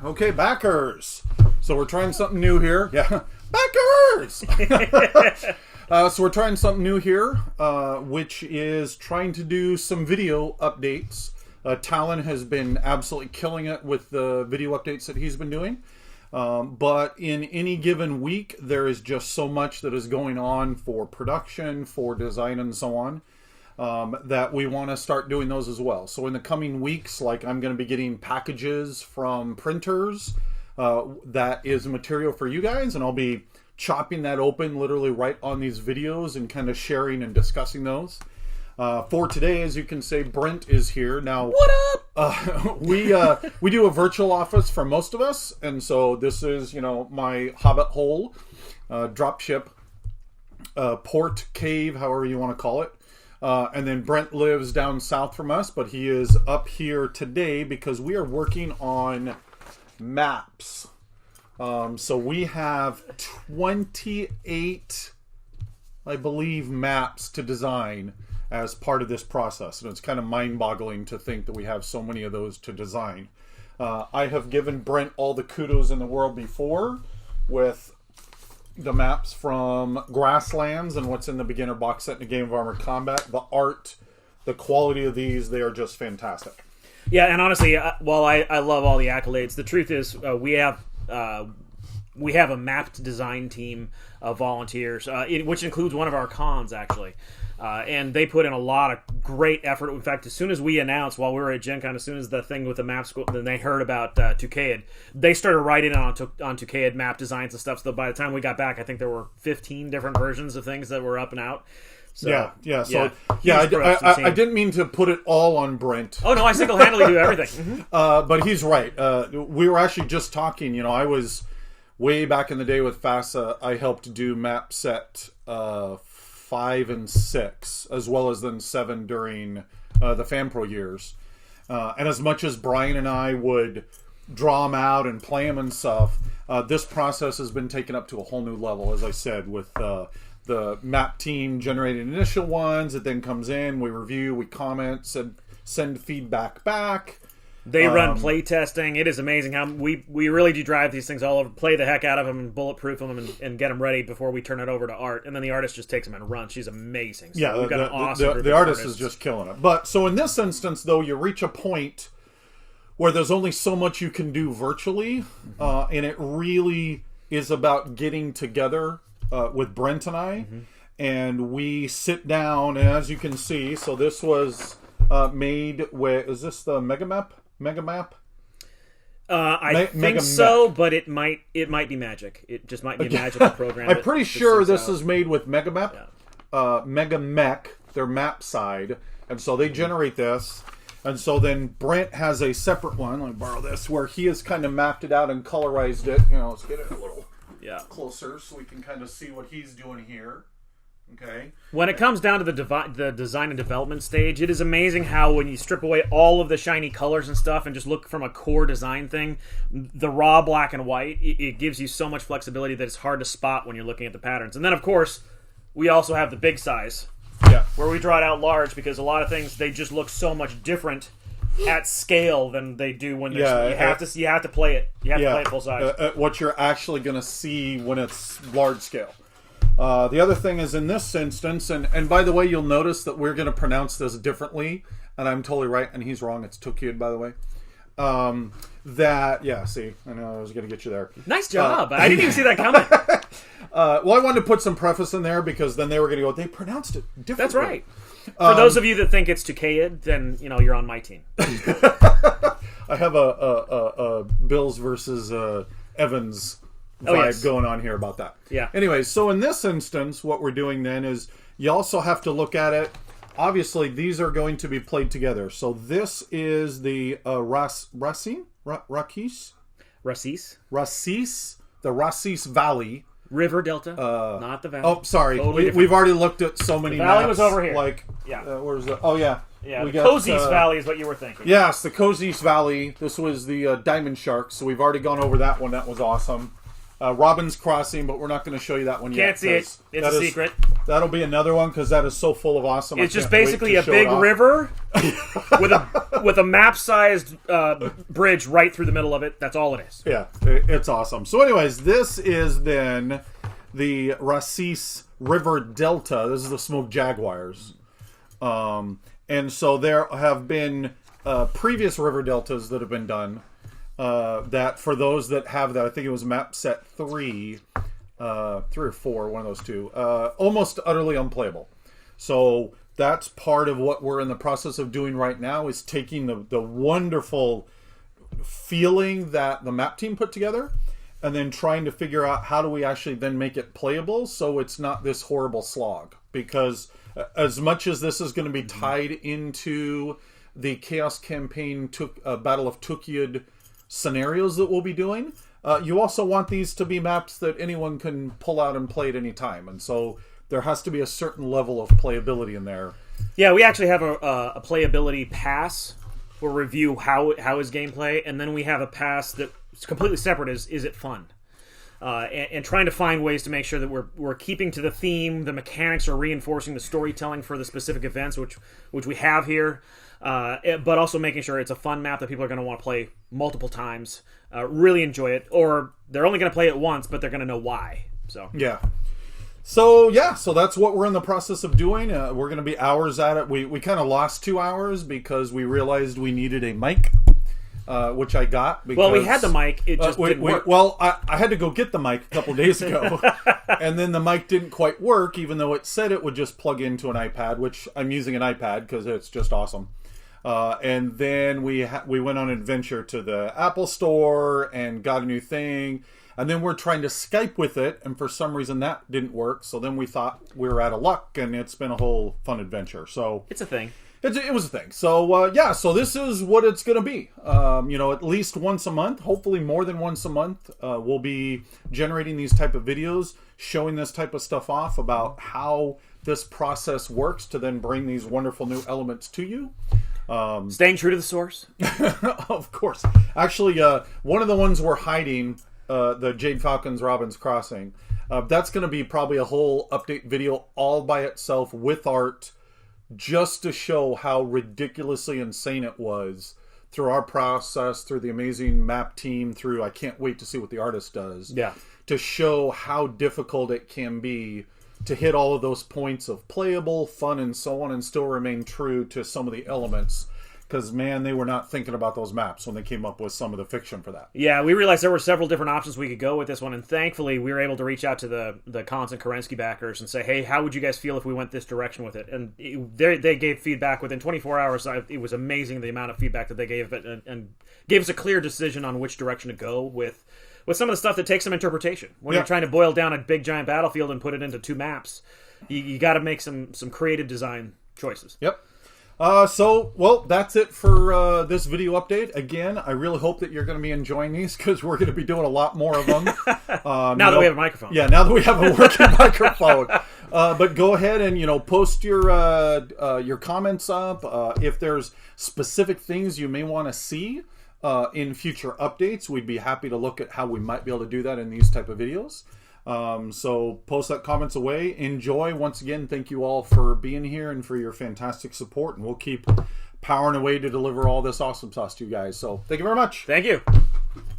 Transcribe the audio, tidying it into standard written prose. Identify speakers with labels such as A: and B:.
A: Okay, backers. So we're trying something new here. Yeah, backers! So we're trying something new here, which is trying to do some video updates. Talon has been absolutely killing it with the video updates that he's been doing. But in any given week, there is just so much that is going on for production, for design, and so on, that we want to start doing those as well. So in the coming weeks, like I'm going to be getting packages from printers that is material for you guys, and I'll be chopping that open literally right on these videos and kind of sharing and discussing those. For today, as you can say, Brent is here. Now,
B: what up?
A: We do a virtual office for most of us, and so this is, my hobbit hole, dropship, port, cave, however you want to call it. And then Brent lives down south from us, but he is up here today because we are working on maps. So we have 28, I believe, maps to design as part of this process. And it's kind of mind-boggling to think that we have so many of those to design. I have given Brent all the kudos in the world before with the maps from Grasslands and what's in the beginner box set in the Game of Armored Combat. The art, the quality of these, they are just fantastic.
B: Yeah, and honestly, while I love all the accolades, the truth is we have a mapped design team of volunteers, which includes one of our cons, actually. And they put in a lot of great effort. In fact, as soon as we announced while we were at Gen Con, as soon as the thing with the map school, then they heard about Tucaid, they started writing on Tucaid map designs and stuff. So by the time we got back, I think there were 15 different versions of things that were up and out. So,
A: I didn't mean to put it all on Brent.
B: Oh, no, I single-handedly do everything.
A: But he's right. We were actually just talking. I was way back in the day with FASA. I helped do map set 5 and 6, as well as then 7 during the FanPro years. And as much as Brian and I would draw them out and play them and stuff, this process has been taken up to a whole new level, as I said, with the map team generating initial ones. It then comes in, we review, we comment, send feedback back.
B: They run play testing. It is amazing how we really do drive these things all over, play the heck out of them and bulletproof them and get them ready before we turn it over to Art. And then the artist just takes them and runs. She's amazing. So
A: yeah,
B: we've got an awesome group
A: the
B: of
A: artist
B: artists.
A: is just killing it. But so in this instance, though, you reach a point where there's only so much you can do virtually, and it really is about getting together with Brent and I, and we sit down, and as you can see, so this was made with, is this the Megamap?
B: I think so, but it might be magic. It just might be a magical program.
A: I'm pretty sure this is made with Megamap, Megamech, their map side, and so they generate this, and so then Brent has a separate one. Let me borrow this, where he has kind of mapped it out and colorized it. Let's get it a little closer so we can kind of see what he's doing here. Okay.
B: When it comes down to the design and development stage, it is amazing how when you strip away all of the shiny colors and stuff and just look from a core design thing, the raw black and white, it gives you so much flexibility that it's hard to spot when you're looking at the patterns. And then, of course, we also have the big size, where we draw it out large because a lot of things, they just look so much different at scale than they do when you have to play it. You have to play it full size.
A: What you're actually going to see when it's large scale. The other thing is in this instance, and by the way, you'll notice that we're going to pronounce this differently, and I'm totally right, and he's wrong. It's Tucaid, by the way. See, I know I was going to get you there.
B: Nice job. I didn't even see that coming.
A: Well, I wanted to put some preface in there because then they were going to go, they pronounced it differently.
B: That's right. For those of you that think it's Tucaid, then you're on my team.
A: I have a Bills versus Evans vibe going on here about that.
B: Yeah.
A: Anyway, so in this instance, what we're doing then is you also have to look at it. Obviously, these are going to be played together. So this is the Rasis, the Rasis Valley.
B: River Delta, not the valley.
A: Oh, sorry. Totally we've already looked at so many maps.
B: The valley was over here.
A: Where's the... Oh, yeah.
B: Yeah, the Cozies Valley is what you were thinking.
A: Yes, the Cozies Valley. This was the Diamond Shark, so we've already gone over that one. That was awesome. Robin's Crossing, but we're not going to show you that one yet.
B: Can't see it. It's a secret.
A: That'll be another one because that is so full of awesome.
B: It's just basically a big river with a map-sized bridge right through the middle of it. That's all it is.
A: Yeah, it's awesome. So anyways, this is then the Rasis River Delta. This is the Smoked Jaguars. And so there have been previous river deltas that have been done. That for those that have that, I think it was map set 3 or 4, one of those two, almost utterly unplayable. So that's part of what we're in the process of doing right now, is taking the wonderful feeling that the map team put together and then trying to figure out how do we actually then make it playable so it's not this horrible slog. Because as much as this is going to be tied into the Chaos Campaign Battle of Tukyid scenarios that we'll be doing, you also want these to be maps that anyone can pull out and play at any time, and so there has to be a certain level of playability in there.
B: Yeah, we actually have a playability pass. We'll review how is gameplay, and then we have a pass that's completely separate. Is it fun? And trying to find ways to make sure that we're keeping to the theme. The mechanics are reinforcing the storytelling for the specific events, which we have here. But also making sure it's a fun map that people are going to want to play multiple times, really enjoy it, or they're only going to play it once, but they're going to know why. So
A: so that's what we're in the process of doing. We're going to be hours at it. We kind of lost 2 hours because we realized we needed a mic, which I got. Because,
B: well, we had the mic, it just didn't work.
A: Well, I had to go get the mic a couple days ago, and then the mic didn't quite work, even though it said it would just plug into an iPad, which I'm using an iPad because it's just awesome. And then we went on an adventure to the Apple Store and got a new thing. And then we're trying to Skype with it, and for some reason that didn't work. So then we thought we were out of luck, and it's been a whole fun adventure. So
B: it's a thing.
A: It was a thing. So so this is what it's going to be. At least once a month, hopefully more than once a month, we'll be generating these type of videos, showing this type of stuff off about how this process works to then bring these wonderful new elements to you.
B: Staying true to the source.
A: Of course. Actually, one of the ones we're hiding, the Jade Falcon's Robin's Crossing, that's going to be probably a whole update video all by itself with art, just to show how ridiculously insane it was through our process, through the amazing map team, I can't wait to see what the artist does.
B: Yeah.
A: To show how difficult it can be to hit all of those points of playable, fun, and so on, and still remain true to some of the elements. Because, man, they were not thinking about those maps when they came up with some of the fiction for that.
B: Yeah, we realized there were several different options we could go with this one, and thankfully we were able to reach out to the Collins and Kerensky backers and say, hey, how would you guys feel if we went this direction with it? And they gave feedback within 24 hours. It was amazing the amount of feedback that they gave, and gave us a clear decision on which direction to go with some of the stuff that takes some interpretation. When you're trying to boil down a big giant battlefield and put it into 2 maps, you got to make some creative design choices.
A: Yep. That's it for this video update. Again, I really hope that you're going to be enjoying these, because we're going to be doing a lot more of them.
B: Now that we have a microphone.
A: Yeah, now that we have a working microphone. But go ahead and, post your comments up. If there's specific things you may want to see in future updates, we'd be happy to look at how we might be able to do that in these type of videos. So post that comments away. Enjoy. Once again, thank you all for being here and for your fantastic support, and we'll keep powering away to deliver all this awesome sauce to you guys. So thank you very much.
B: Thank you.